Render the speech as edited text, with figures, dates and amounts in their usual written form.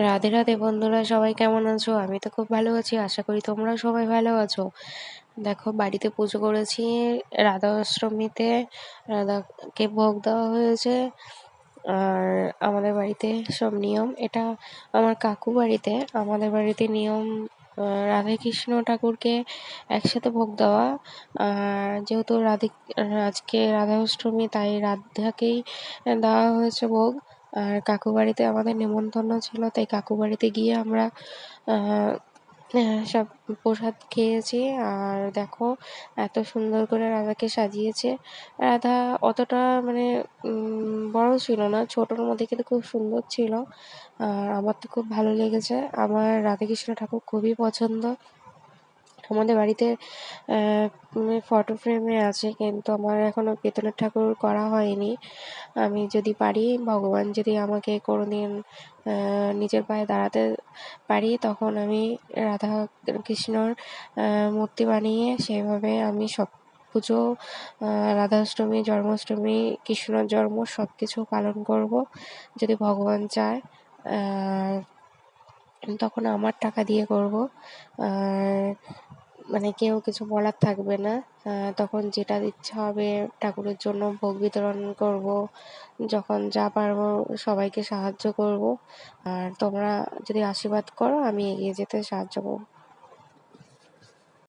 রাধে রাধে বন্ধুরা, সবাই কেমন আছো? আমি তো খুব ভালো আছি, আশা করি তোমরা সবাই ভালো আছো। দেখো, বাড়িতে পুজো করেছি। রাধা অষ্টমীতে রাধাকে ভোগ দেওয়া হয়েছে। আর আমাদের বাড়িতে সব নিয়ম, এটা আমার কাকু বাড়িতে, আমাদের বাড়িতে নিয়ম রাধা কৃষ্ণ ঠাকুরকে একসাথে ভোগ দেওয়া। আর যেহেতু আজকে রাধা অষ্টমী, তাই রাধাকেই দেওয়া হয়েছে ভোগ। আর কাকু বাড়িতে আমাদের নেমন্তন্ন ছিল, তাই কাকু বাড়িতে গিয়ে আমরা আহ, সব প্রসাদ খেয়েছি। আর দেখো, এত সুন্দর করে রাধাকে সাজিয়েছে। রাধা অতটা মানে বড় ছিল না, ছোটর মধ্যে, কিন্তু খুব সুন্দর ছিল। আর আমার তো খুব ভালো লেগেছে। আমার রাধাকৃষ্ণ ঠাকুর খুবই পছন্দ। আমাদের বাড়িতে ফটো ফ্রেমে আছে, কিন্তু আমার এখনো পিতলের ঠাকুর করা হয়নি। আমি যদি পারি, ভগবান যদি আমাকে কোনোদিন নিজের পায়ে দাঁড়াতে পারি, তখন আমি রাধা কৃষ্ণর মূর্তি বানিয়ে সেভাবে আমি সব পুজো, রাধাষ্টমী, জন্মাষ্টমী, কৃষ্ণর জন্ম সব কিছু পালন করব, যদি ভগবান চায়। আর তখন আমার টাকা দিয়ে করব। আর মানে কেউ কিছু বলার থাকবে না। তখন যেটা ইচ্ছা হবে ঠাকুরের জন্য ভোগ বিতরণ করব, যখন যা পারবো সবাইকে সাহায্য করব। আর তোমরা যদি আশীর্বাদ করো, আমি এগিয়ে যেতে সাহায্য করব।